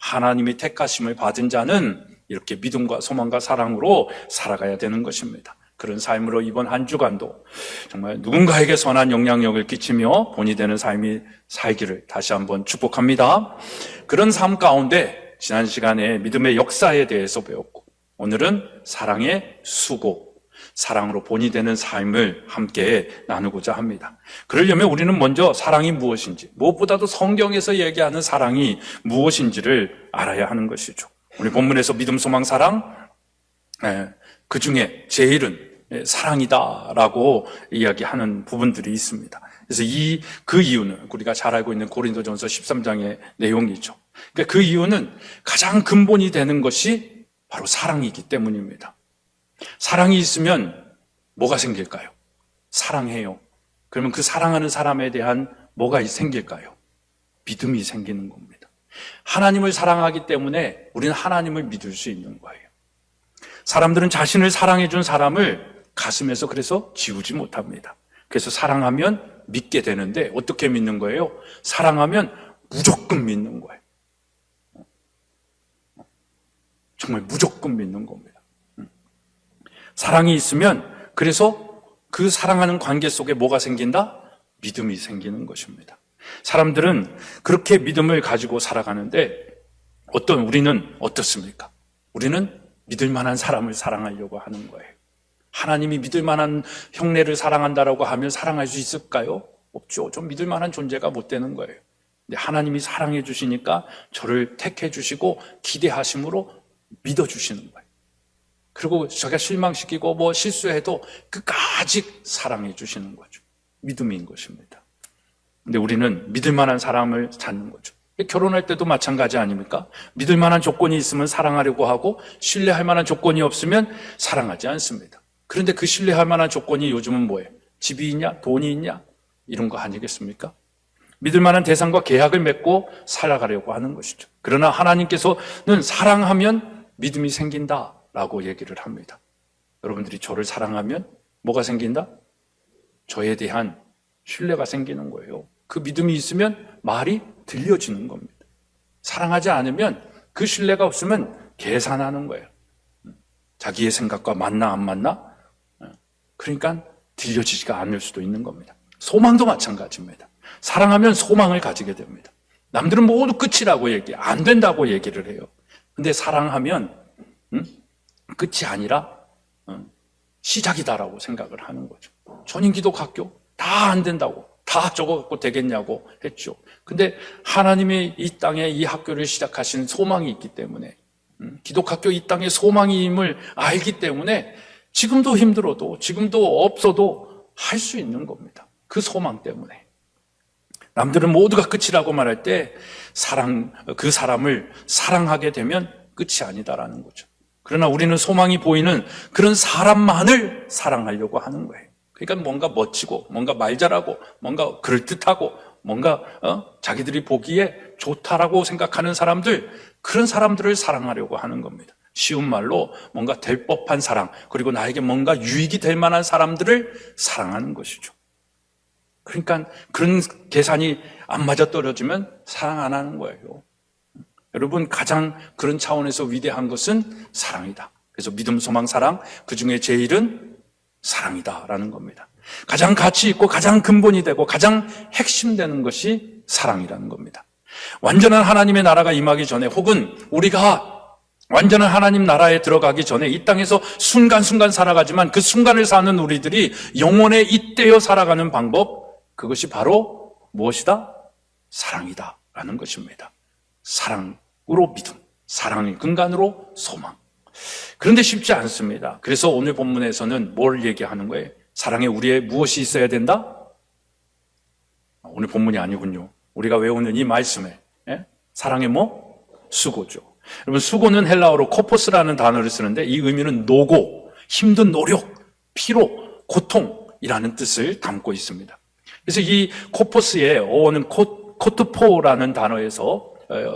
하나님의 택하심을 받은 자는 이렇게 믿음과 소망과 사랑으로 살아가야 되는 것입니다. 그런 삶으로 이번 한 주간도 정말 누군가에게 선한 영향력을 끼치며 본이 되는 삶이 살기를 다시 한번 축복합니다. 그런 삶 가운데 지난 시간에 믿음의 역사에 대해서 배웠고, 오늘은 사랑의 수고, 사랑으로 본이 되는 삶을 함께 나누고자 합니다. 그러려면 우리는 먼저 사랑이 무엇인지, 무엇보다도 성경에서 얘기하는 사랑이 무엇인지를 알아야 하는 것이죠. 우리 본문에서 믿음, 소망, 사랑, 그 중에 제일은 사랑이다라고 이야기하는 부분들이 있습니다. 그래서 그 이유는 우리가 잘 알고 있는 고린도전서 13장의 내용이죠. 그러니까 그 이유는 가장 근본이 되는 것이 바로 사랑이기 때문입니다. 사랑이 있으면 뭐가 생길까요? 사랑해요. 그러면 그 사랑하는 사람에 대한 뭐가 생길까요? 믿음이 생기는 겁니다. 하나님을 사랑하기 때문에 우리는 하나님을 믿을 수 있는 거예요. 사람들은 자신을 사랑해 준 사람을 가슴에서 그래서 지우지 못합니다. 그래서 사랑하면 믿게 되는데 어떻게 믿는 거예요? 사랑하면 무조건 믿는 거예요. 정말 무조건 믿는 겁니다. 사랑이 있으면 그래서 그 사랑하는 관계 속에 뭐가 생긴다? 믿음이 생기는 것입니다. 사람들은 그렇게 믿음을 가지고 살아가는데 우리는 어떻습니까? 우리는 믿을 만한 사람을 사랑하려고 하는 거예요. 하나님이 믿을 만한 형제를 사랑한다라고 하면 사랑할 수 있을까요? 없죠. 좀 믿을 만한 존재가 못 되는 거예요. 근데 하나님이 사랑해 주시니까 저를 택해 주시고 기대하심으로 믿어 주시는 거예요. 그리고 제가 실망시키고 실수해도 끝까지 사랑해 주시는 거죠. 믿음인 것입니다. 근데 우리는 믿을 만한 사람을 찾는 거죠. 결혼할 때도 마찬가지 아닙니까? 믿을 만한 조건이 있으면 사랑하려고 하고 신뢰할 만한 조건이 없으면 사랑하지 않습니다. 그런데 그 신뢰할 만한 조건이 요즘은 뭐예요? 집이 있냐? 돈이 있냐? 이런 거 아니겠습니까? 믿을 만한 대상과 계약을 맺고 살아가려고 하는 것이죠. 그러나 하나님께서는 사랑하면 믿음이 생긴다라고 얘기를 합니다. 여러분들이 저를 사랑하면 뭐가 생긴다? 저에 대한 신뢰가 생기는 거예요. 그 믿음이 있으면 말이 들려지는 겁니다. 사랑하지 않으면 그 신뢰가 없으면 계산하는 거예요. 자기의 생각과 맞나 안 맞나? 그러니까 들려지지가 않을 수도 있는 겁니다. 소망도 마찬가지입니다. 사랑하면 소망을 가지게 됩니다. 남들은 모두 끝이라고 안 된다고 얘기를 해요. 근데 사랑하면 끝이 아니라 시작이다라고 생각을 하는 거죠. 전인기독학교 다 안 된다고, 다 저거 갖고 되겠냐고 했죠. 근데 하나님이 이 땅에 이 학교를 시작하신 소망이 있기 때문에, 기독학교 이 땅에 소망임을 알기 때문에 지금도 힘들어도, 지금도 없어도 할 수 있는 겁니다. 그 소망 때문에. 남들은 모두가 끝이라고 말할 때 그 사람을 사랑하게 되면 끝이 아니다라는 거죠. 그러나 우리는 소망이 보이는 그런 사람만을 사랑하려고 하는 거예요. 그러니까 뭔가 멋지고, 뭔가 말 잘하고, 뭔가 그럴듯하고, 뭔가 자기들이 보기에 좋다라고 생각하는 사람들, 그런 사람들을 사랑하려고 하는 겁니다. 쉬운 말로 뭔가 될 법한 사랑, 그리고 나에게 뭔가 유익이 될 만한 사람들을 사랑하는 것이죠. 그러니까 그런 계산이 안 맞아떨어지면 사랑 안 하는 거예요. 여러분, 가장 그런 차원에서 위대한 것은 사랑이다. 그래서 믿음, 소망, 사랑, 그 중에 제일은 사랑이다라는 겁니다. 가장 가치 있고 가장 근본이 되고 가장 핵심되는 것이 사랑이라는 겁니다. 완전한 하나님의 나라가 임하기 전에, 혹은 우리가 완전한 하나님 나라에 들어가기 전에 이 땅에서 순간순간 살아가지만 그 순간을 사는 우리들이 영원에 잇대어 살아가는 방법, 그것이 바로 무엇이다? 사랑이다라는 것입니다. 사랑으로 믿음, 사랑의 근간으로 소망. 그런데 쉽지 않습니다. 그래서 오늘 본문에서는 뭘 얘기하는 거예요? 사랑에 우리의 무엇이 있어야 된다? 오늘 본문이 아니군요. 우리가 외우는 이 말씀에 사랑의 수고죠. 여러분, 수고는 헬라어로 코포스라는 단어를 쓰는데 이 의미는 노고, 힘든 노력, 피로, 고통이라는 뜻을 담고 있습니다. 그래서 이 코포스의 어원은 코트포라는 단어에서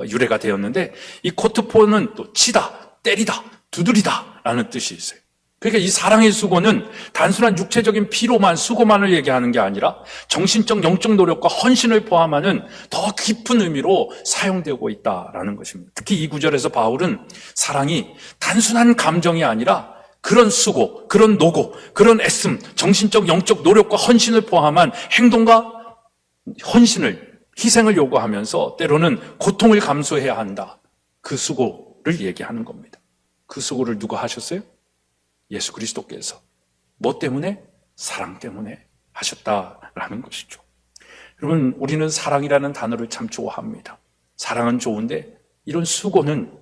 유래가 되었는데, 이 코트포는 또 치다, 때리다, 두드리다 라는 뜻이 있어요. 그러니까 이 사랑의 수고는 단순한 육체적인 피로만, 수고만을 얘기하는 게 아니라 정신적, 영적 노력과 헌신을 포함하는 더 깊은 의미로 사용되고 있다라는 것입니다. 특히 이 구절에서 바울은 사랑이 단순한 감정이 아니라 그런 수고, 그런 노고, 그런 애씀, 정신적, 영적 노력과 헌신을 포함한 행동과 헌신을, 희생을 요구하면서 때로는 고통을 감수해야 한다. 그 수고를 얘기하는 겁니다. 그 수고를 누가 하셨어요? 예수 그리스도께서. 뭐 때문에? 사랑 때문에 하셨다라는 것이죠. 여러분, 우리는 사랑이라는 단어를 참 좋아합니다. 사랑은 좋은데 이런 수고는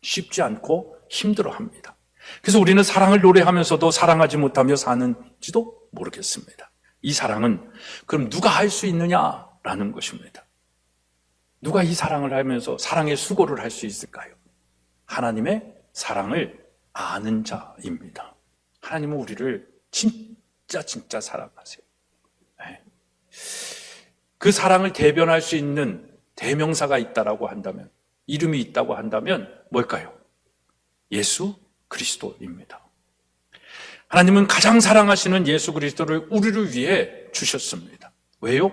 쉽지 않고 힘들어합니다. 그래서 우리는 사랑을 노래하면서도 사랑하지 못하며 사는지도 모르겠습니다. 이 사랑은 그럼 누가 할 수 있느냐라는 것입니다. 누가 이 사랑을 하면서 사랑의 수고를 할 수 있을까요? 하나님의 사랑을 아는 자입니다. 하나님은 우리를 진짜 사랑하세요. 네. 그 사랑을 대변할 수 있는 대명사가 있다라고 한다면, 이름이 있다고 한다면 뭘까요? 예수 그리스도입니다. 하나님은 가장 사랑하시는 예수 그리스도를 우리를 위해 주셨습니다. 왜요?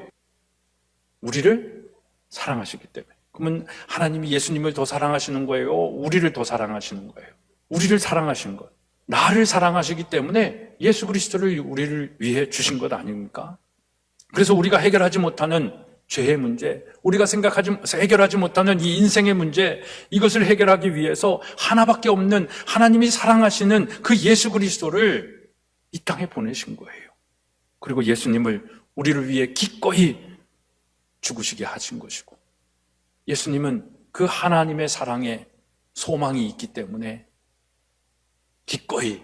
우리를 사랑하시기 때문에. 그러면 하나님이 예수님을 더 사랑하시는 거예요? 우리를 더 사랑하시는 거예요? 우리를 사랑하신 것, 나를 사랑하시기 때문에 예수 그리스도를 우리를 위해 주신 것 아닙니까? 그래서 우리가 해결하지 못하는 죄의 문제, 우리가 해결하지 못하는 이 인생의 문제, 이것을 해결하기 위해서 하나밖에 없는 하나님이 사랑하시는 그 예수 그리스도를 이 땅에 보내신 거예요. 그리고 예수님을 우리를 위해 기꺼이 죽으시게 하신 것이고, 예수님은 그 하나님의 사랑에 소망이 있기 때문에 기꺼이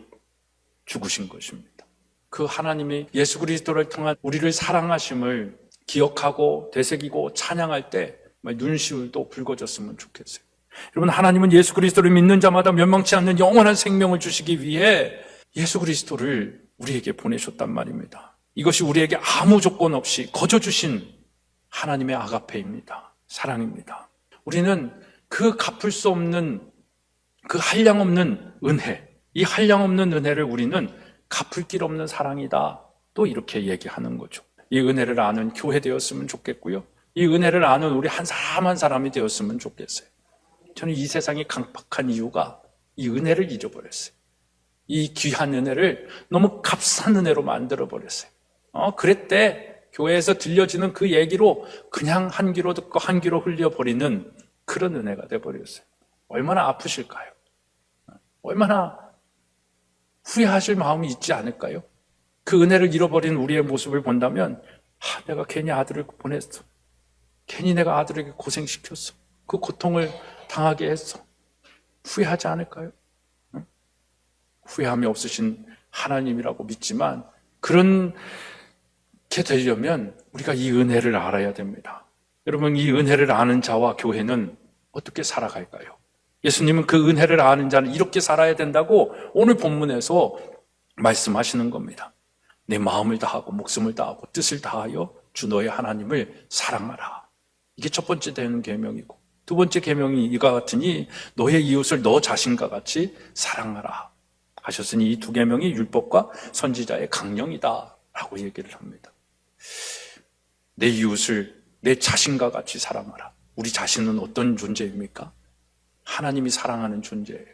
죽으신 것입니다. 그 하나님이 예수 그리스도를 통한 우리를 사랑하심을 기억하고 되새기고 찬양할 때 눈시울도 붉어졌으면 좋겠어요. 여러분, 하나님은 예수 그리스도를 믿는 자마다 멸망치 않는 영원한 생명을 주시기 위해 예수 그리스도를 우리에게 보내셨단 말입니다. 이것이 우리에게 아무 조건 없이 거저 주신 하나님의 아가페입니다. 사랑입니다. 우리는 그 갚을 수 없는 그 한량없는 은혜, 이 한량없는 은혜를 우리는 갚을 길 없는 사랑이다, 또 이렇게 얘기하는 거죠. 이 은혜를 아는 교회 되었으면 좋겠고요, 이 은혜를 아는 우리 한 사람 한 사람이 되었으면 좋겠어요. 저는 이 세상이 강팍한 이유가 이 은혜를 잊어버렸어요. 이 귀한 은혜를 너무 값싼 은혜로 만들어버렸어요. 그랬대. 교회에서 들려지는 그 얘기로 그냥 한 귀로 듣고 한 귀로 흘려버리는 그런 은혜가 돼버렸어요. 얼마나 아프실까요? 얼마나 후회하실 마음이 있지 않을까요? 그 은혜를 잃어버린 우리의 모습을 본다면, 내가 괜히 아들을 보냈어. 괜히 내가 아들에게 고생시켰어. 그 고통을 당하게 했어. 후회하지 않을까요? 후회함이 없으신 하나님이라고 믿지만, 그렇게 되려면 우리가 이 은혜를 알아야 됩니다. 여러분, 이 은혜를 아는 자와 교회는 어떻게 살아갈까요? 예수님은 그 은혜를 아는 자는 이렇게 살아야 된다고 오늘 본문에서 말씀하시는 겁니다. 내 마음을 다하고 목숨을 다하고 뜻을 다하여 주 너의 하나님을 사랑하라. 이게 첫 번째 되는 계명이고, 두 번째 계명이 이와 같으니 너의 이웃을 너 자신과 같이 사랑하라 하셨으니, 이 두 계명이 율법과 선지자의 강령이다 라고 얘기를 합니다. 내 이웃을 내 자신과 같이 사랑하라. 우리 자신은 어떤 존재입니까? 하나님이 사랑하는 존재예요.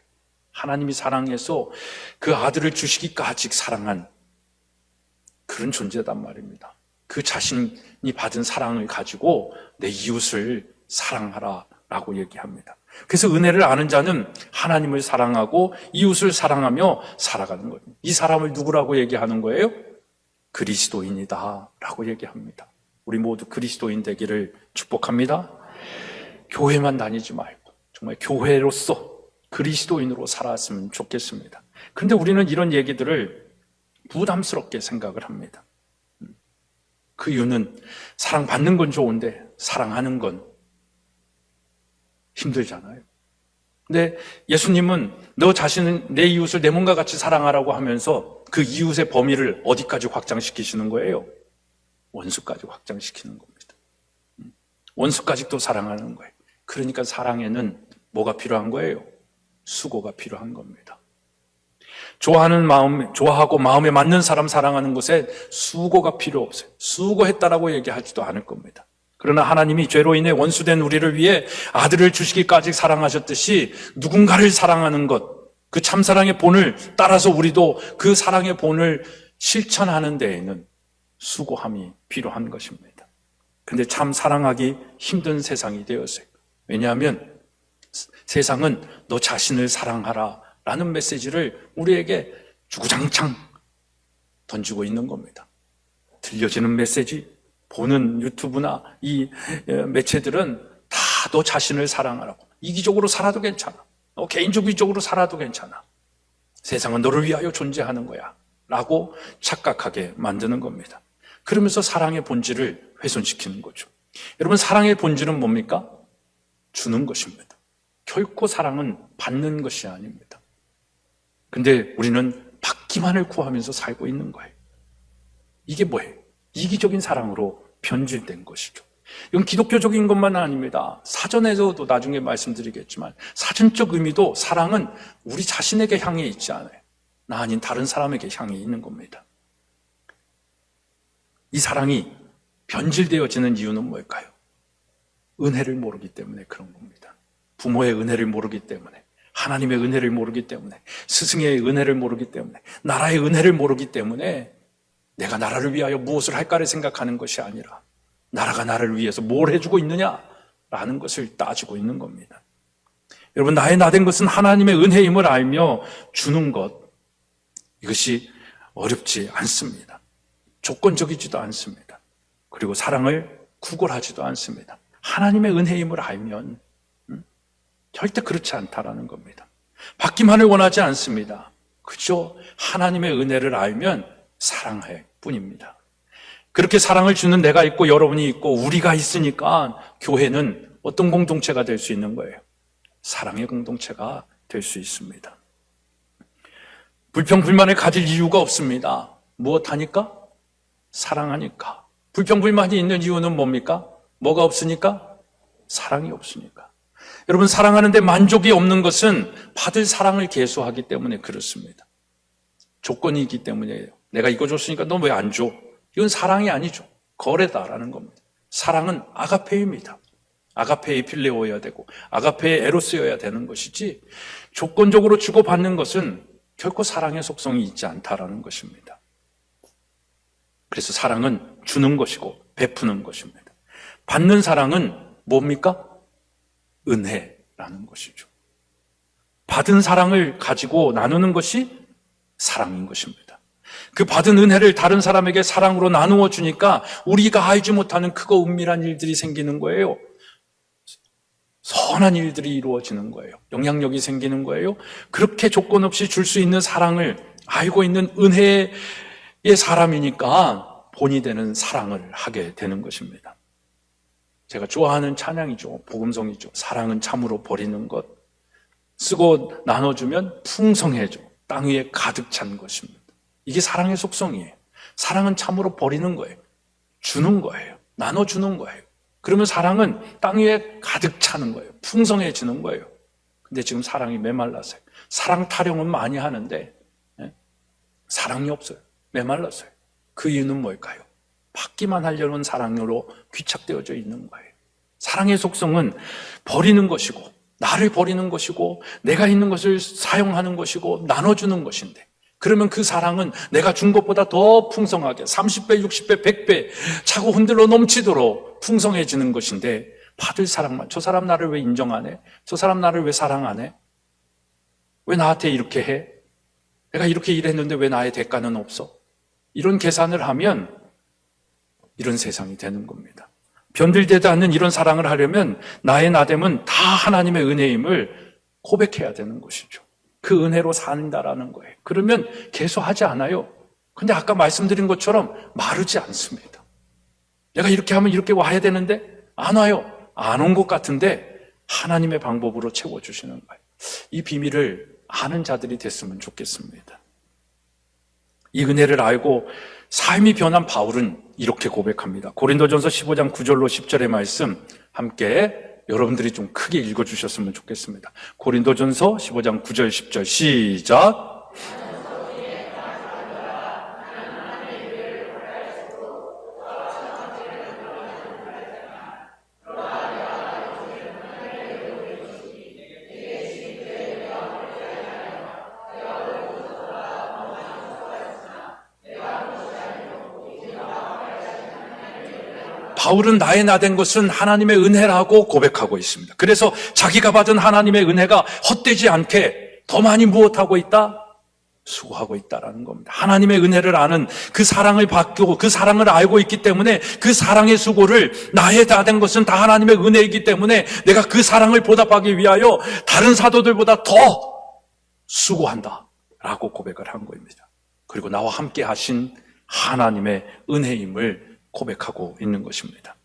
하나님이 사랑해서 그 아들을 주시기까지 사랑한 그런 존재단 말입니다. 그 자신이 받은 사랑을 가지고 내 이웃을 사랑하라 라고 얘기합니다. 그래서 은혜를 아는 자는 하나님을 사랑하고 이웃을 사랑하며 살아가는 거예요. 이 사람을 누구라고 얘기하는 거예요? 그리스도인이다 라고 얘기합니다. 우리 모두 그리스도인 되기를 축복합니다. 교회만 다니지 말고 정말 교회로서 그리스도인으로 살았으면 좋겠습니다. 그런데 우리는 이런 얘기들을 부담스럽게 생각을 합니다. 그 이유는 사랑받는 건 좋은데 사랑하는 건 힘들잖아요. 근데 예수님은 너 자신은 내 이웃을 내 몸과 같이 사랑하라고 하면서 그 이웃의 범위를 어디까지 확장시키시는 거예요? 원수까지 확장시키는 겁니다. 원수까지 또 사랑하는 거예요. 그러니까 사랑에는 뭐가 필요한 거예요? 수고가 필요한 겁니다. 좋아하고 마음에 맞는 사람 사랑하는 것에 수고가 필요 없어요. 수고했다라고 얘기하지도 않을 겁니다. 그러나 하나님이 죄로 인해 원수된 우리를 위해 아들을 주시기까지 사랑하셨듯이 누군가를 사랑하는 것, 그 참사랑의 본을 따라서 우리도 그 사랑의 본을 실천하는 데에는 수고함이 필요한 것입니다. 근데 참 사랑하기 힘든 세상이 되었어요. 왜냐하면 세상은 너 자신을 사랑하라 라는 메시지를 우리에게 주구장창 던지고 있는 겁니다. 들려지는 메시지, 보는 유튜브나 이 매체들은 다 너 자신을 사랑하라고. 이기적으로 살아도 괜찮아. 개인주의적으로 살아도 괜찮아. 세상은 너를 위하여 존재하는 거야 라고 착각하게 만드는 겁니다. 그러면서 사랑의 본질을 훼손시키는 거죠. 여러분, 사랑의 본질은 뭡니까? 주는 것입니다. 결코 사랑은 받는 것이 아닙니다. 근데 우리는 받기만을 구하면서 살고 있는 거예요. 이게 뭐예요? 이기적인 사랑으로 변질된 것이죠. 이건 기독교적인 것만 아닙니다. 사전에서도 나중에 말씀드리겠지만 사전적 의미도 사랑은 우리 자신에게 향해 있지 않아요. 나 아닌 다른 사람에게 향해 있는 겁니다. 이 사랑이 변질되어지는 이유는 뭘까요? 은혜를 모르기 때문에 그런 겁니다. 부모의 은혜를 모르기 때문에, 하나님의 은혜를 모르기 때문에, 스승의 은혜를 모르기 때문에, 나라의 은혜를 모르기 때문에 내가 나라를 위하여 무엇을 할까를 생각하는 것이 아니라 나라가 나를 위해서 뭘 해주고 있느냐라는 것을 따지고 있는 겁니다. 여러분, 나의 나된 것은 하나님의 은혜임을 알며 주는 것, 이것이 어렵지 않습니다. 조건적이지도 않습니다. 그리고 사랑을 구걸하지도 않습니다. 하나님의 은혜임을 알면 절대 그렇지 않다라는 겁니다. 받기만을 원하지 않습니다. 그저 하나님의 은혜를 알면 사랑할 뿐입니다. 그렇게 사랑을 주는 내가 있고 여러분이 있고 우리가 있으니까 교회는 어떤 공동체가 될 수 있는 거예요? 사랑의 공동체가 될 수 있습니다. 불평불만을 가질 이유가 없습니다. 무엇하니까? 사랑하니까. 불평불만이 있는 이유는 뭡니까? 뭐가 없으니까? 사랑이 없으니까. 여러분, 사랑하는데 만족이 없는 것은 받을 사랑을 계수하기 때문에 그렇습니다. 조건이 있기 때문이에요. 내가 이거 줬으니까 너 왜 안 줘? 이건 사랑이 아니죠. 거래다라는 겁니다. 사랑은 아가페입니다. 아가페의 필레오여야 되고 아가페의 에로스여야 되는 것이지 조건적으로 주고받는 것은 결코 사랑의 속성이 있지 않다라는 것입니다. 그래서 사랑은 주는 것이고 베푸는 것입니다. 받는 사랑은 뭡니까? 은혜라는 것이죠. 받은 사랑을 가지고 나누는 것이 사랑인 것입니다. 그 받은 은혜를 다른 사람에게 사랑으로 나누어 주니까 우리가 알지 못하는 크고 은밀한 일들이 생기는 거예요. 선한 일들이 이루어지는 거예요. 영향력이 생기는 거예요. 그렇게 조건 없이 줄 수 있는 사랑을 알고 있는 은혜의 사람이니까 본이 되는 사랑을 하게 되는 것입니다. 제가 좋아하는 찬양이죠. 복음성이죠. 사랑은 참으로 버리는 것. 쓰고 나눠주면 풍성해져. 땅 위에 가득 찬 것입니다. 이게 사랑의 속성이에요. 사랑은 참으로 버리는 거예요. 주는 거예요. 나눠주는 거예요. 그러면 사랑은 땅 위에 가득 차는 거예요. 풍성해지는 거예요. 근데 지금 사랑이 메말랐어요. 사랑 타령은 많이 하는데 사랑이 없어요. 메말랐어요. 그 이유는 뭘까요? 받기만 하려는 사랑으로 귀착되어져 있는 거예요. 사랑의 속성은 버리는 것이고 나를 버리는 것이고 내가 있는 것을 사용하는 것이고 나눠주는 것인데 그러면 그 사랑은 내가 준 것보다 더 풍성하게 30배, 60배, 100배 차고 흔들러 넘치도록 풍성해지는 것인데 받을 사랑만, 저 사람 나를 왜 인정 안 해? 저 사람 나를 왜 사랑 안 해? 왜 나한테 이렇게 해? 내가 이렇게 일했는데 왜 나의 대가는 없어? 이런 계산을 하면 이런 세상이 되는 겁니다. 변질되지 않는 이런 사랑을 하려면 나의 나됨은 다 하나님의 은혜임을 고백해야 되는 것이죠. 그 은혜로 산다라는 거예요. 그러면 개수하지 않아요. 근데 아까 말씀드린 것처럼 마르지 않습니다. 내가 이렇게 하면 이렇게 와야 되는데 안 와요. 안 온 것 같은데 하나님의 방법으로 채워주시는 거예요. 이 비밀을 아는 자들이 됐으면 좋겠습니다. 이 은혜를 알고 삶이 변한 바울은 이렇게 고백합니다. 고린도전서 15장 9절로 10절의 말씀 함께 여러분들이 좀 크게 읽어주셨으면 좋겠습니다. 고린도전서 15장 9절 10절 시작. 바울은 나의 나 된 것은 하나님의 은혜라고 고백하고 있습니다. 그래서 자기가 받은 하나님의 은혜가 헛되지 않게 더 많이 무엇하고 있다? 수고하고 있다라는 겁니다. 하나님의 은혜를 아는 그 사랑을 받고 그 사랑을 알고 있기 때문에 그 사랑의 수고를 나의 다 된 것은 다 하나님의 은혜이기 때문에 내가 그 사랑을 보답하기 위하여 다른 사도들보다 더 수고한다 라고 고백을 한 겁니다. 그리고 나와 함께 하신 하나님의 은혜임을 고백하고 있는 것입니다.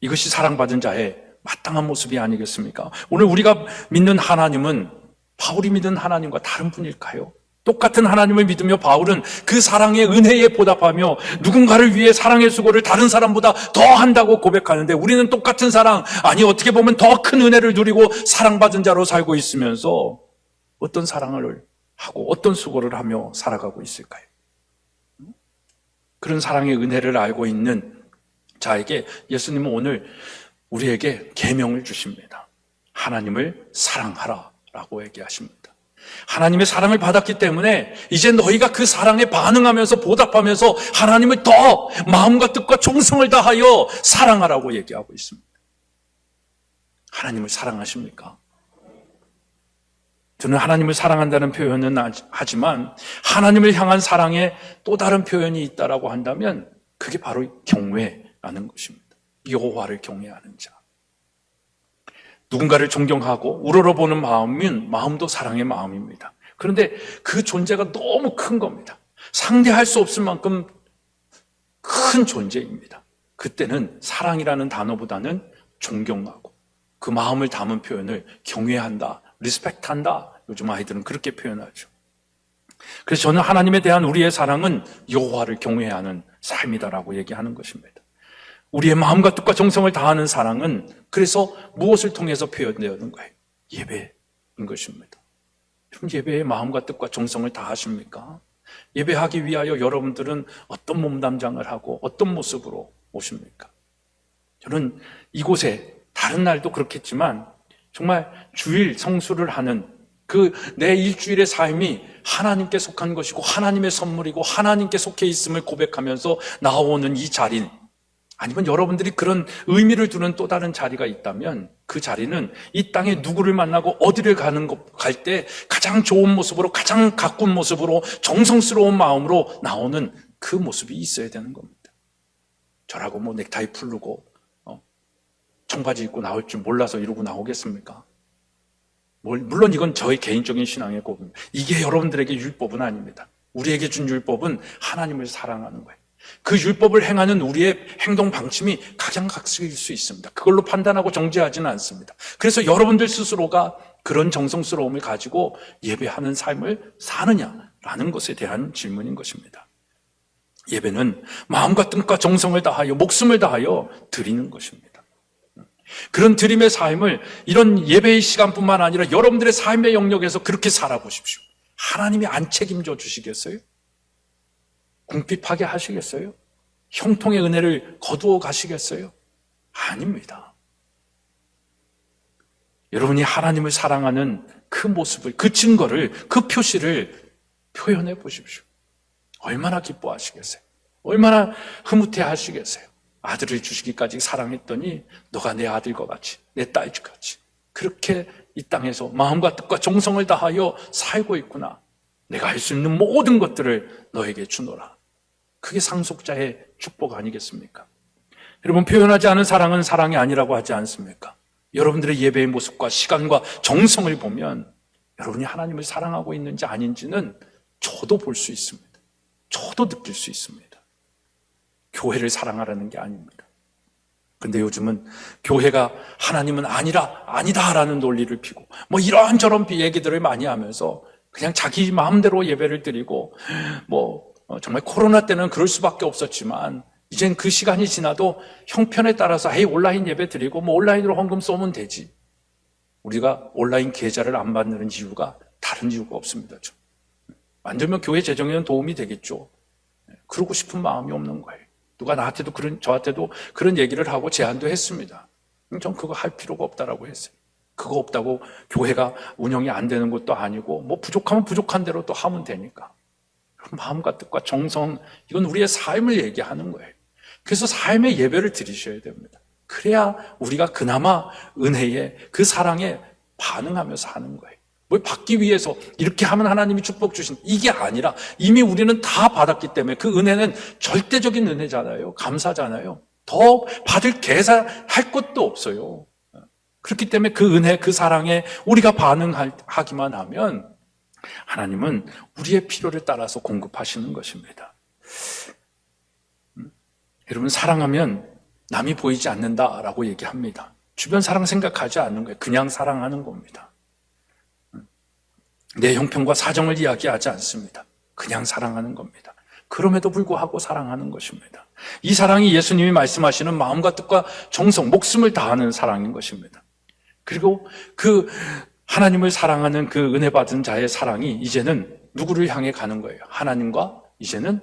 이것이 사랑받은 자의 마땅한 모습이 아니겠습니까? 오늘 우리가 믿는 하나님은 바울이 믿는 하나님과 다른 분일까요? 똑같은 하나님을 믿으며 바울은 그 사랑의 은혜에 보답하며 누군가를 위해 사랑의 수고를 다른 사람보다 더 한다고 고백하는데 우리는 똑같은 사랑, 아니 어떻게 보면 더 큰 은혜를 누리고 사랑받은 자로 살고 있으면서 어떤 사랑을 하고 어떤 수고를 하며 살아가고 있을까요? 그런 사랑의 은혜를 알고 있는 자에게 예수님은 오늘 우리에게 계명을 주십니다. 하나님을 사랑하라라고 얘기하십니다. 하나님의 사랑을 받았기 때문에 이제 너희가 그 사랑에 반응하면서 보답하면서 하나님을 더 마음과 뜻과 정성을 다하여 사랑하라고 얘기하고 있습니다. 하나님을 사랑하십니까? 저는 하나님을 사랑한다는 표현은 하지만 하나님을 향한 사랑에 또 다른 표현이 있다라고 한다면 그게 바로 경외라는 것입니다. 여호와를 경외하는 자. 누군가를 존경하고 우러러보는 마음도 사랑의 마음입니다. 그런데 그 존재가 너무 큰 겁니다. 상대할 수 없을 만큼 큰 존재입니다. 그때는 사랑이라는 단어보다는 존경하고 그 마음을 담은 표현을 경외한다, 리스펙트한다. 요즘 아이들은 그렇게 표현하죠. 그래서 저는 하나님에 대한 우리의 사랑은 여호와를 경외하는 삶이다라고 얘기하는 것입니다. 우리의 마음과 뜻과 정성을 다하는 사랑은 그래서 무엇을 통해서 표현되는 거예요? 예배인 것입니다. 여러분 예배에 마음과 뜻과 정성을 다하십니까? 예배하기 위하여 여러분들은 어떤 몸담장을 하고 어떤 모습으로 오십니까? 저는 이곳에 다른 날도 그렇겠지만 정말 주일 성수를 하는 그 내 일주일의 삶이 하나님께 속한 것이고 하나님의 선물이고 하나님께 속해 있음을 고백하면서 나오는 이 자리, 아니면 여러분들이 그런 의미를 두는 또 다른 자리가 있다면 그 자리는 이 땅에 누구를 만나고 어디를 갈 때 가장 좋은 모습으로, 가장 가꾼 모습으로, 정성스러운 마음으로 나오는 그 모습이 있어야 되는 겁니다. 저라고 뭐 넥타이 풀르고 청바지 입고 나올 줄 몰라서 이러고 나오겠습니까? 물론 이건 저의 개인적인 신앙의 고백입니다. 이게 여러분들에게 율법은 아닙니다. 우리에게 준 율법은 하나님을 사랑하는 거예요. 그 율법을 행하는 우리의 행동 방침이 각양각색일 수 있습니다. 그걸로 판단하고 정죄하지는 않습니다. 그래서 여러분들 스스로가 그런 정성스러움을 가지고 예배하는 삶을 사느냐라는 것에 대한 질문인 것입니다. 예배는 마음과 뜻과 정성을 다하여 목숨을 다하여 드리는 것입니다. 그런 드림의 삶을 이런 예배의 시간뿐만 아니라 여러분들의 삶의 영역에서 그렇게 살아보십시오. 하나님이 안 책임져 주시겠어요? 궁핍하게 하시겠어요? 형통의 은혜를 거두어 가시겠어요? 아닙니다. 여러분이 하나님을 사랑하는 그 모습을, 그 증거를, 그 표시를 표현해 보십시오. 얼마나 기뻐하시겠어요? 얼마나 흐뭇해 하시겠어요? 아들을 주시기까지 사랑했더니 너가 내 아들과 같이, 내 딸과 같이 그렇게 이 땅에서 마음과 뜻과 정성을 다하여 살고 있구나. 내가 할 수 있는 모든 것들을 너에게 주노라. 그게 상속자의 축복 아니겠습니까? 여러분, 표현하지 않은 사랑은 사랑이 아니라고 하지 않습니까? 여러분들의 예배의 모습과 시간과 정성을 보면 여러분이 하나님을 사랑하고 있는지 아닌지는 저도 볼 수 있습니다. 저도 느낄 수 있습니다. 교회를 사랑하라는 게 아닙니다. 근데 요즘은 교회가 하나님은 아니다라는 논리를 피고 뭐 이런저런 얘기들을 많이 하면서 그냥 자기 마음대로 예배를 드리고 정말 코로나 때는 그럴 수밖에 없었지만 이젠 그 시간이 지나도 형편에 따라서 온라인 예배 드리고 온라인으로 헌금 쏘면 되지. 우리가 온라인 계좌를 안 만드는 이유가 다른 이유가 없습니다. 만들면 교회 재정에는 도움이 되겠죠. 그러고 싶은 마음이 없는 거예요. 누가 나한테도 저한테도 그런 얘기를 하고 제안도 했습니다. 전 그거 할 필요가 없다라고 했어요. 그거 없다고 교회가 운영이 안 되는 것도 아니고 부족하면 부족한 대로 또 하면 되니까. 마음과 뜻과 정성, 이건 우리의 삶을 얘기하는 거예요. 그래서 삶의 예배를 드리셔야 됩니다. 그래야 우리가 그나마 은혜에, 그 사랑에 반응하며 사는 거예요. 뭘 받기 위해서 이렇게 하면 하나님이 축복 주신, 이게 아니라 이미 우리는 다 받았기 때문에 그 은혜는 절대적인 은혜잖아요. 감사잖아요. 더 받을 계산할 것도 없어요. 그렇기 때문에 그 은혜, 그 사랑에 우리가 반응하기만 하면 하나님은 우리의 필요를 따라서 공급하시는 것입니다. 여러분, 사랑하면 남이 보이지 않는다라고 얘기합니다. 주변 사랑 생각하지 않는 거예요. 그냥 사랑하는 겁니다. 내 형편과 사정을 이야기하지 않습니다. 그냥 사랑하는 겁니다. 그럼에도 불구하고 사랑하는 것입니다. 이 사랑이 예수님이 말씀하시는 마음과 뜻과 정성, 목숨을 다하는 사랑인 것입니다. 그리고 그 하나님을 사랑하는 그 은혜 받은 자의 사랑이 이제는 누구를 향해 가는 거예요? 하나님과 이제는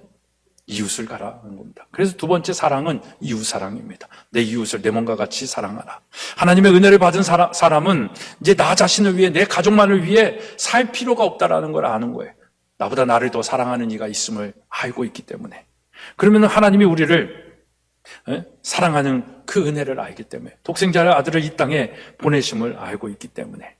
이웃을 가라는 겁니다. 그래서 두 번째 사랑은 이웃 사랑입니다. 내 이웃을 내 몸과 같이 사랑하라. 하나님의 은혜를 받은 사람은 이제 나 자신을 위해, 내 가족만을 위해 살 필요가 없다라는 걸 아는 거예요. 나보다 나를 더 사랑하는 이가 있음을 알고 있기 때문에. 그러면 하나님이 우리를 사랑하는 그 은혜를 알기 때문에, 독생자의 아들을 이 땅에 보내심을 알고 있기 때문에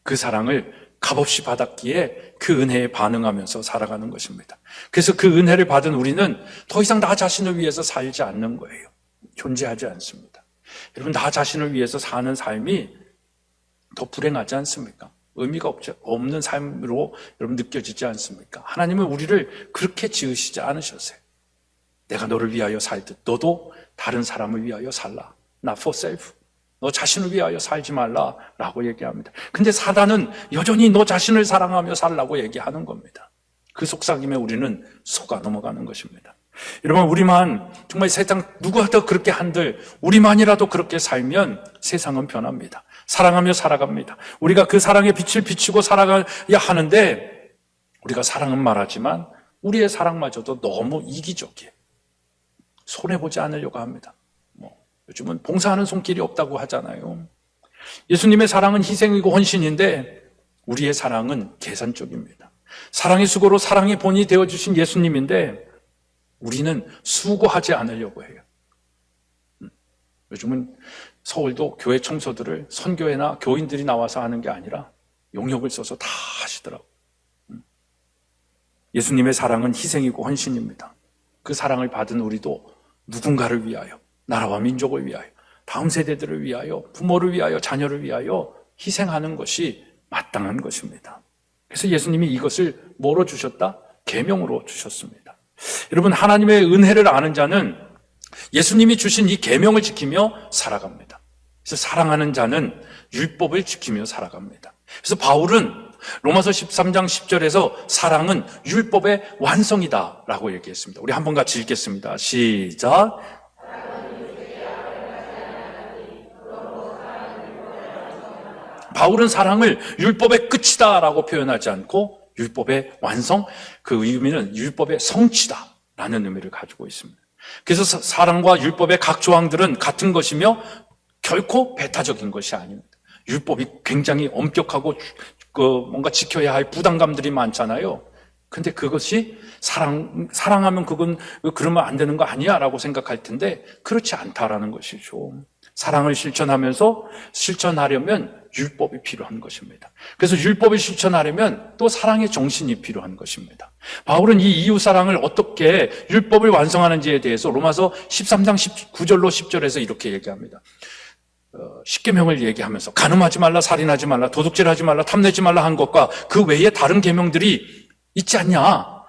그 사랑을 값없이 받았기에 그 은혜에 반응하면서 살아가는 것입니다. 그래서 그 은혜를 받은 우리는 더 이상 나 자신을 위해서 살지 않는 거예요. 존재하지 않습니다. 여러분, 나 자신을 위해서 사는 삶이 더 불행하지 않습니까? 의미가 없는 삶으로 여러분 느껴지지 않습니까? 하나님은 우리를 그렇게 지으시지 않으셨어요. 내가 너를 위하여 살듯 너도 다른 사람을 위하여 살라. Not for self. 너 자신을 위하여 살지 말라라고 얘기합니다. 근데 사단은 여전히 너 자신을 사랑하며 살라고 얘기하는 겁니다. 그 속삭임에 우리는 속아 넘어가는 것입니다. 여러분, 우리만 정말 세상 누구라도 그렇게 한들 우리만이라도 그렇게 살면 세상은 변합니다. 사랑하며 살아갑니다. 우리가 그 사랑의 빛을 비추고 살아가야 하는데, 우리가 사랑은 말하지만 우리의 사랑마저도 너무 이기적이에요. 손해보지 않으려고 합니다. 요즘은 봉사하는 손길이 없다고 하잖아요. 예수님의 사랑은 희생이고 헌신인데 우리의 사랑은 계산적입니다. 사랑의 수고로 사랑의 본이 되어주신 예수님인데 우리는 수고하지 않으려고 해요. 요즘은 서울도 교회 청소들을 선교회나 교인들이 나와서 하는 게 아니라 용역을 써서 다 하시더라고요. 예수님의 사랑은 희생이고 헌신입니다. 그 사랑을 받은 우리도 누군가를 위하여, 나라와 민족을 위하여, 다음 세대들을 위하여, 부모를 위하여, 자녀를 위하여 희생하는 것이 마땅한 것입니다. 그래서 예수님이 이것을 뭐로 주셨다? 계명으로 주셨습니다. 여러분, 하나님의 은혜를 아는 자는 예수님이 주신 이 계명을 지키며 살아갑니다. 그래서 사랑하는 자는 율법을 지키며 살아갑니다. 그래서 바울은 로마서 13장 10절에서 사랑은 율법의 완성이다라고 얘기했습니다. 우리 한번 같이 읽겠습니다. 시작. 바울은 사랑을 율법의 끝이다라고 표현하지 않고 율법의 완성, 그 의미는 율법의 성취다라는 의미를 가지고 있습니다. 그래서 사랑과 율법의 각 조항들은 같은 것이며 결코 배타적인 것이 아닙니다. 율법이 굉장히 엄격하고 뭔가 지켜야 할 부담감들이 많잖아요. 근데 그것이 사랑하면 그러면 안 되는 거 아니야 라고 생각할 텐데 그렇지 않다라는 것이죠. 사랑을 실천하려면 율법이 필요한 것입니다. 그래서 율법을 실천하려면 또 사랑의 정신이 필요한 것입니다. 바울은 이 이웃 사랑을 어떻게 율법을 완성하는지에 대해서 로마서 13장 9절로 10절에서 이렇게 얘기합니다. 10계명을 얘기하면서 간음하지 말라, 살인하지 말라, 도둑질하지 말라, 탐내지 말라 한 것과 그 외에 다른 계명들이 있지 않냐?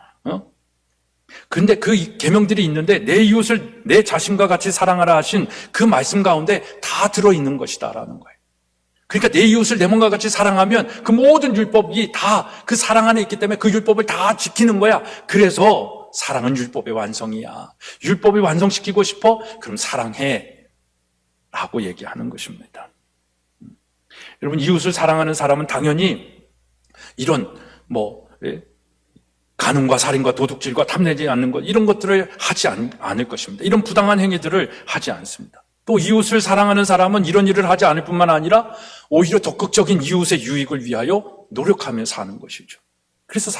그런데 그 계명들이 있는데 내 이웃을 내 자신과 같이 사랑하라 하신 그 말씀 가운데 다 들어있는 것이다라는 거예요. 그러니까 내 이웃을 내 몸과 같이 사랑하면 그 모든 율법이 다 그 사랑 안에 있기 때문에 그 율법을 다 지키는 거야. 그래서 사랑은 율법의 완성이야. 율법을 완성시키고 싶어? 그럼 사랑해 라고 얘기하는 것입니다. 여러분, 이웃을 사랑하는 사람은 당연히 이런 간음과 살인과 도둑질과 탐내지 않는 것, 이런 것들을 하지 않을 것입니다. 이런 부당한 행위들을 하지 않습니다. 또 이웃을 사랑하는 사람은 이런 일을 하지 않을 뿐만 아니라 오히려 적극적인 이웃의 유익을 위하여 노력하며 사는 것이죠. 그래서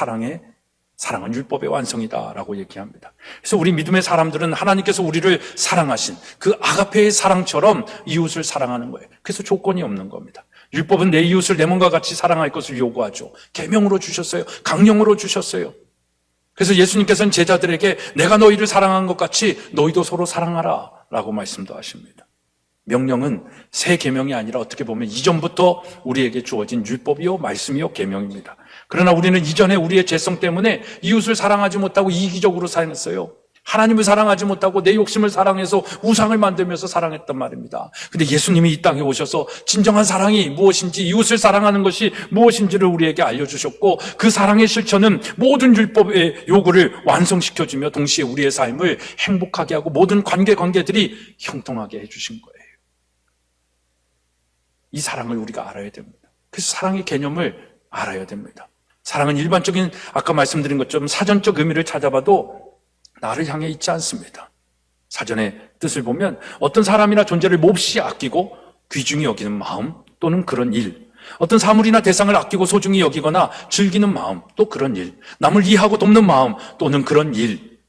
사랑은 율법의 완성이다라고 얘기합니다. 그래서 우리 믿음의 사람들은 하나님께서 우리를 사랑하신 그 아가페의 사랑처럼 이웃을 사랑하는 거예요. 그래서 조건이 없는 겁니다. 율법은 내 이웃을 내 몸과 같이 사랑할 것을 요구하죠. 계명으로 주셨어요. 강령으로 주셨어요. 그래서 예수님께서는 제자들에게 내가 너희를 사랑한 것 같이 너희도 서로 사랑하라 라고 말씀도 하십니다. 명령은 새 계명이 아니라 어떻게 보면 이전부터 우리에게 주어진 율법이요 말씀이요 계명입니다. 그러나 우리는 이전에 우리의 죄성 때문에 이웃을 사랑하지 못하고 이기적으로 살았어요. 하나님을 사랑하지 못하고 내 욕심을 사랑해서 우상을 만들면서 사랑했단 말입니다. 근데 예수님이 이 땅에 오셔서 진정한 사랑이 무엇인지, 이웃을 사랑하는 것이 무엇인지를 우리에게 알려주셨고, 그 사랑의 실천은 모든 율법의 요구를 완성시켜주며 동시에 우리의 삶을 행복하게 하고 모든 관계들이 형통하게 해주신 거예요. 이 사랑을 우리가 알아야 됩니다. 그래서 사랑의 개념을 알아야 됩니다. 사랑은 일반적인 아까 말씀드린 것처럼 사전적 의미를 찾아봐도 나를 향해 있지 않습니다. 사전의 뜻을 보면 어떤 사람이나 존재를 몹시 아끼고 귀중히 여기는 마음 또는 그런 일, 어떤 사물이나 대상을 아끼고 소중히 여기거나 즐기는 마음 또 그런 일, 남을 이해하고 돕는 마음 또는 그런 일,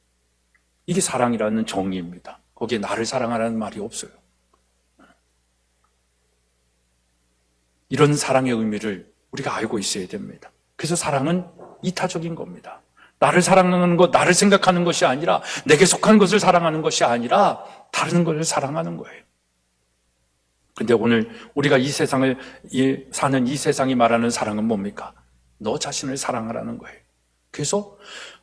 이게 사랑이라는 정의입니다. 거기에 나를 사랑하라는 말이 없어요. 이런 사랑의 의미를 우리가 알고 있어야 됩니다. 그래서 사랑은 이타적인 겁니다. 나를 사랑하는 것, 나를 생각하는 것이 아니라, 내게 속한 것을 사랑하는 것이 아니라 다른 것을 사랑하는 거예요. 근데 오늘 우리가 이 세상을 사는 이 세상이 말하는 사랑은 뭡니까? 너 자신을 사랑하라는 거예요. 그래서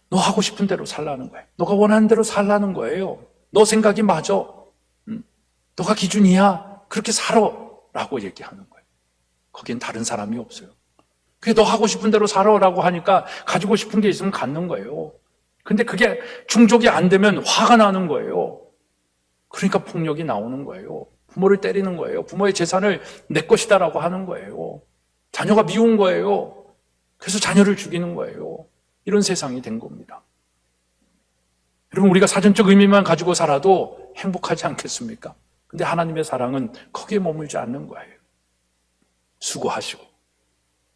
너 하고 싶은 대로 살라는 거예요. 너가 원하는 대로 살라는 거예요. 너 생각이 맞아. 너가 기준이야. 그렇게 살아. 라고 얘기하는 거예요. 거긴 다른 사람이 없어요. 그게 너 하고 싶은 대로 살아라고 하니까 가지고 싶은 게 있으면 갖는 거예요. 근데 그게 충족이 안 되면 화가 나는 거예요. 그러니까 폭력이 나오는 거예요. 부모를 때리는 거예요. 부모의 재산을 내 것이다라고 하는 거예요. 자녀가 미운 거예요. 그래서 자녀를 죽이는 거예요. 이런 세상이 된 겁니다. 여러분, 우리가 사전적 의미만 가지고 살아도 행복하지 않겠습니까? 근데 하나님의 사랑은 거기에 머물지 않는 거예요. 수고하시고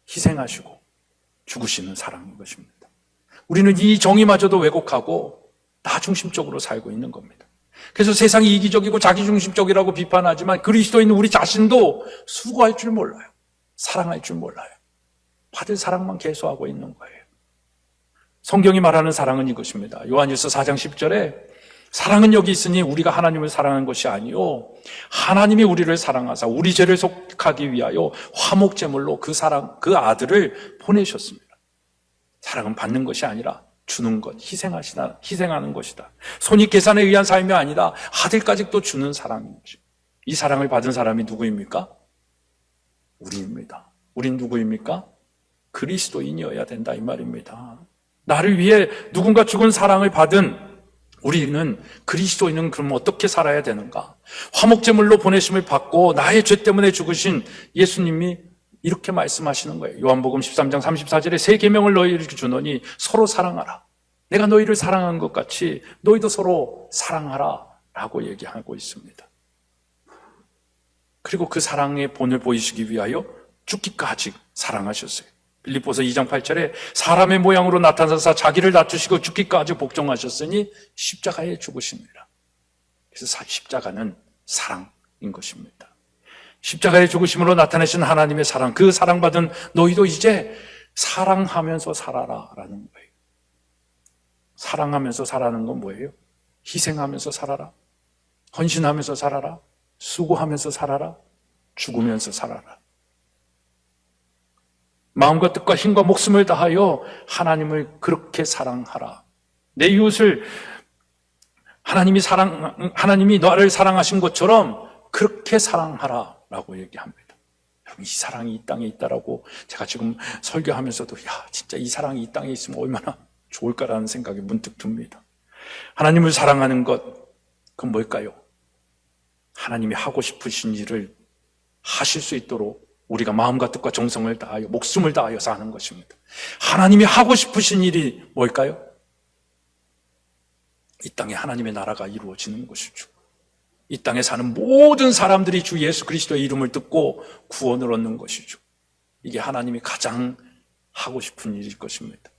희생하시고 죽으시는 사랑인 것입니다. 우리는 이 정의마저도 왜곡하고 나 중심적으로 살고 있는 겁니다. 그래서 세상이 이기적이고 자기중심적이라고 비판하지만 그리스도인 우리 자신도 수고할 줄 몰라요. 사랑할 줄 몰라요. 받을 사랑만 계속하고 있는 거예요. 성경이 말하는 사랑은 이것입니다. 요한일서 4장 10절에 사랑은 여기 있으니 우리가 하나님을 사랑한 것이 아니요 하나님이 우리를 사랑하사 우리 죄를 속하기 위하여 화목제물로 그 아들을 보내셨습니다. 사랑은 받는 것이 아니라 주는 것, 희생하는 것이다. 손익 계산에 의한 삶이 아니라 아들까지 또 주는 사랑인 것입니다. 이 사랑을 받은 사람이 누구입니까? 우리입니다. 우린 누구입니까? 그리스도인이어야 된다 이 말입니다. 나를 위해 누군가 죽은 사랑을 받은 우리는 그리스도인은 그럼 어떻게 살아야 되는가? 화목제물로 보내심을 받고 나의 죄 때문에 죽으신 예수님이 이렇게 말씀하시는 거예요. 요한복음 13장 34절에 새 계명을 너희에게 주노니 서로 사랑하라. 내가 너희를 사랑한 것 같이 너희도 서로 사랑하라 라고 얘기하고 있습니다. 그리고 그 사랑의 본을 보이시기 위하여 죽기까지 사랑하셨어요. 빌립보서 2장 8절에 사람의 모양으로 나타나사 자기를 낮추시고 죽기까지 복종하셨으니 십자가에 죽으십니다. 그래서 십자가는 사랑인 것입니다. 십자가의 죽으심으로 나타내신 하나님의 사랑, 그 사랑받은 너희도 이제 사랑하면서 살아라라는 거예요. 사랑하면서 살아는 건 뭐예요? 희생하면서 살아라, 헌신하면서 살아라, 수고하면서 살아라, 죽으면서 살아라. 마음과 뜻과 힘과 목숨을 다하여 하나님을 그렇게 사랑하라. 내 이웃을 하나님이 너를 사랑하신 것처럼 그렇게 사랑하라 라고 얘기합니다. 여러분, 이 사랑이 이 땅에 있다라고 제가 지금 설교하면서도 진짜 이 사랑이 이 땅에 있으면 얼마나 좋을까라는 생각이 문득 듭니다. 하나님을 사랑하는 것, 그건 뭘까요? 하나님이 하고 싶으신 일을 하실 수 있도록 우리가 마음과 뜻과 정성을 다하여 목숨을 다하여 사는 것입니다. 하나님이 하고 싶으신 일이 뭘까요? 이 땅에 하나님의 나라가 이루어지는 것이죠. 이 땅에 사는 모든 사람들이 주 예수 그리스도의 이름을 듣고 구원을 얻는 것이죠. 이게 하나님이 가장 하고 싶은 일일 것입니다.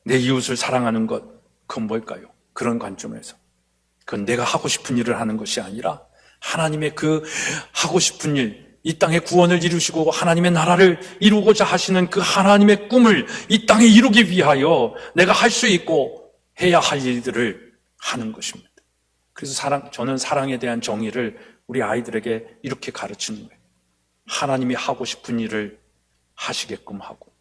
내 이웃을 사랑하는 것, 그건 뭘까요? 그런 관점에서 그건 내가 하고 싶은 일을 하는 것이 아니라 하나님의 그 하고 싶은 일, 이 땅의 구원을 이루시고 하나님의 나라를 이루고자 하시는 그 하나님의 꿈을 이 땅에 이루기 위하여 내가 할 수 있고 해야 할 일들을 하는 것입니다. 그래서 저는 사랑에 대한 정의를 우리 아이들에게 이렇게 가르치는 거예요. 하나님이 하고 싶은 일을 하시게끔 하고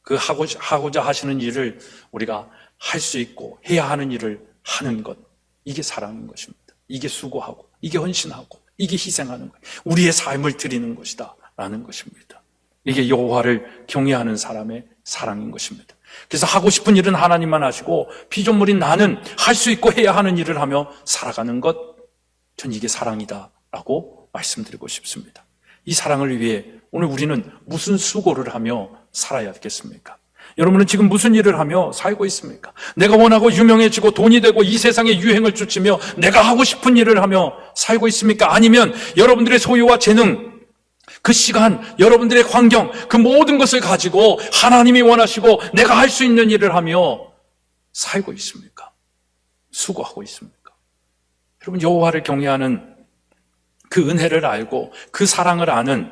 그 하고자 하시는 일을 우리가 할 수 있고 해야 하는 일을 하는 것, 이게 사랑인 것입니다. 이게 수고하고 이게 헌신하고 이게 희생하는 거예요. 우리의 삶을 드리는 것이다 라는 것입니다. 이게 여호와를 경외하는 사람의 사랑인 것입니다. 그래서 하고 싶은 일은 하나님만 하시고 피조물인 나는 할 수 있고 해야 하는 일을 하며 살아가는 것, 전 이게 사랑이다 라고 말씀드리고 싶습니다. 이 사랑을 위해 오늘 우리는 무슨 수고를 하며 살아야겠습니까? 여러분은 지금 무슨 일을 하며 살고 있습니까? 내가 원하고 유명해지고 돈이 되고 이 세상의 유행을 쫓으며 내가 하고 싶은 일을 하며 살고 있습니까? 아니면 여러분들의 소유와 재능, 그 시간, 여러분들의 환경, 그 모든 것을 가지고 하나님이 원하시고 내가 할 수 있는 일을 하며 살고 있습니까? 수고하고 있습니까? 여러분, 여호와를 경외하는 그 은혜를 알고 그 사랑을 아는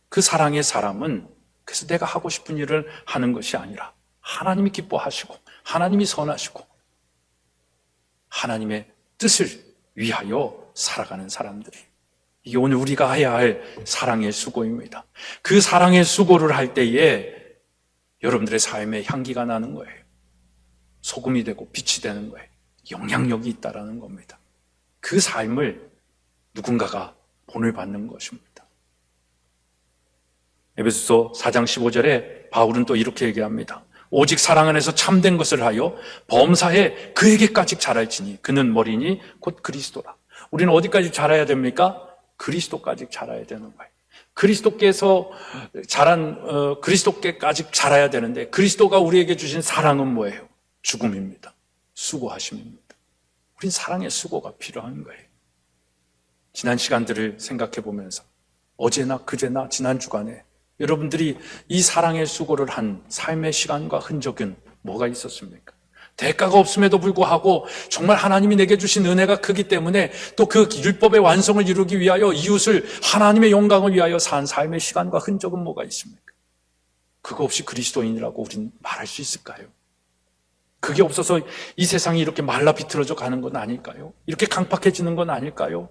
그 사랑의 사람은 그래서 내가 하고 싶은 일을 하는 것이 아니라 하나님이 기뻐하시고 하나님이 선하시고 하나님의 뜻을 위하여 살아가는 사람들이, 이게 오늘 우리가 해야 할 사랑의 수고입니다. 그 사랑의 수고를 할 때에 여러분들의 삶에 향기가 나는 거예요. 소금이 되고 빛이 되는 거예요. 영향력이 있다라는 겁니다. 그 삶을 누군가가 본을 받는 것입니다. 에베소서 4장 15절에 바울은 또 이렇게 얘기합니다. 오직 사랑 안에서 참된 것을 하여 범사에 그에게까지 자랄지니 그는 머리니 곧 그리스도라. 우리는 어디까지 자라야 됩니까? 그리스도까지 자라야 되는 거예요. 그리스도께서 그리스도께까지 자라야 되는데 그리스도가 우리에게 주신 사랑은 뭐예요? 죽음입니다. 수고하심입니다. 우린 사랑의 수고가 필요한 거예요. 지난 시간들을 생각해 보면서 어제나 그제나 지난 주간에 여러분들이 이 사랑의 수고를 한 삶의 시간과 흔적은 뭐가 있었습니까? 대가가 없음에도 불구하고 정말 하나님이 내게 주신 은혜가 크기 때문에 또 그 율법의 완성을 이루기 위하여 이웃을 하나님의 영광을 위하여 산 삶의 시간과 흔적은 뭐가 있습니까? 그거 없이 그리스도인이라고 우리는 말할 수 있을까요? 그게 없어서 이 세상이 이렇게 말라 비틀어져 가는 건 아닐까요? 이렇게 강팍해지는 건 아닐까요?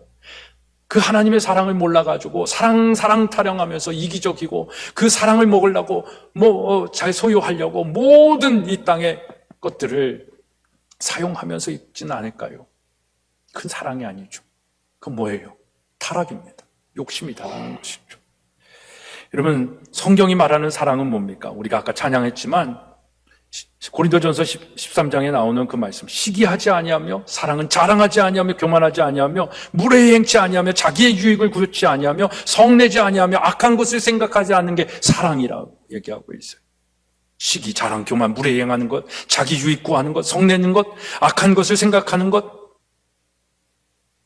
그 하나님의 사랑을 몰라가지고 사랑 타령하면서 이기적이고 그 사랑을 먹으려고 잘 소유하려고 모든 이 땅의 것들을 사용하면서 있지는 않을까요? 큰 사랑이 아니죠. 그건 뭐예요? 타락입니다. 욕심이다라는 것이죠. 여러분, 성경이 말하는 사랑은 뭡니까? 우리가 아까 찬양했지만 고린도전서 13장에 나오는 그 말씀, 시기하지 아니하며 사랑은 자랑하지 아니하며 교만하지 아니하며 무례히 행치 아니하며 자기의 유익을 구치 아니하며 성내지 아니하며 악한 것을 생각하지 않는 게 사랑이라고 얘기하고 있어요. 시기, 자랑, 교만, 무례히 행하는 것, 자기 유익 구하는 것, 성내는 것, 악한 것을 생각하는 것,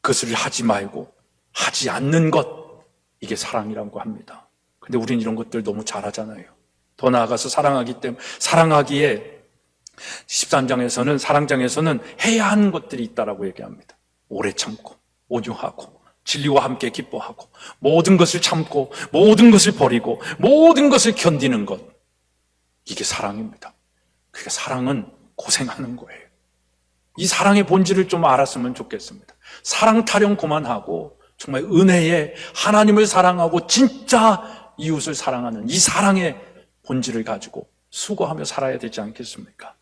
그것을 하지 말고 하지 않는 것, 이게 사랑이라고 합니다. 근데 우린 이런 것들 너무 잘하잖아요. 더 나아가서 사랑하기에 13장에서는 사랑장에서는 해야 하는 것들이 있다라고 얘기합니다. 오래 참고 온유하고 진리와 함께 기뻐하고 모든 것을 참고 모든 것을 버리고 모든 것을 견디는 것, 이게 사랑입니다. 그러니까 사랑은 고생하는 거예요. 이 사랑의 본질을 좀 알았으면 좋겠습니다. 사랑 타령 그만하고 정말 은혜에 하나님을 사랑하고 진짜 이웃을 사랑하는 이 사랑의 본질을 가지고 수고하며 살아야 되지 않겠습니까?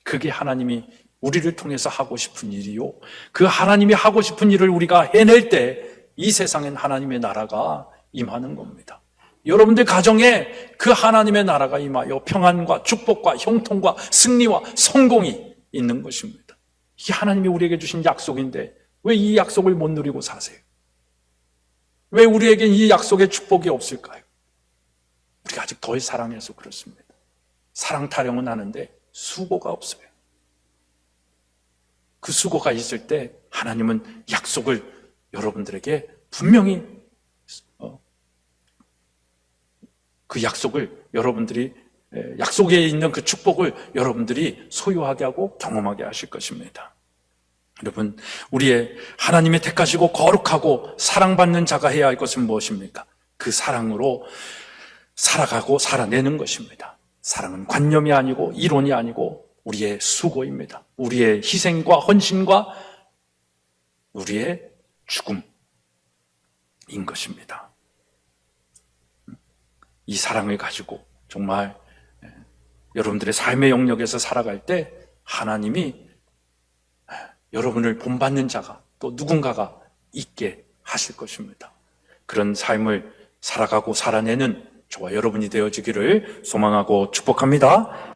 그게 하나님이 우리를 통해서 하고 싶은 일이요, 그 하나님이 하고 싶은 일을 우리가 해낼 때 이 세상엔 하나님의 나라가 임하는 겁니다. 여러분들 가정에 그 하나님의 나라가 임하여 평안과 축복과 형통과 승리와 성공이 있는 것입니다. 이게 하나님이 우리에게 주신 약속인데 왜 이 약속을 못 누리고 사세요? 왜 우리에겐 이 약속의 축복이 없을까요? 우리가 아직 덜 사랑해서 그렇습니다. 사랑 타령은 하는데 수고가 없어요. 그 수고가 있을 때 하나님은 약속을 여러분들에게 분명히 그 약속을 여러분들이 약속에 있는 그 축복을 여러분들이 소유하게 하고 경험하게 하실 것입니다. 여러분, 우리의 하나님의 택하시고 거룩하고 사랑받는 자가 해야 할 것은 무엇입니까? 그 사랑으로 살아가고 살아내는 것입니다. 사랑은 관념이 아니고 이론이 아니고 우리의 수고입니다. 우리의 희생과 헌신과 우리의 죽음인 것입니다. 이 사랑을 가지고 정말 여러분들의 삶의 영역에서 살아갈 때 하나님이 여러분을 본받는 자가 또 누군가가 있게 하실 것입니다. 그런 삶을 살아가고 살아내는 저와 여러분이 되어지기를 소망하고 축복합니다.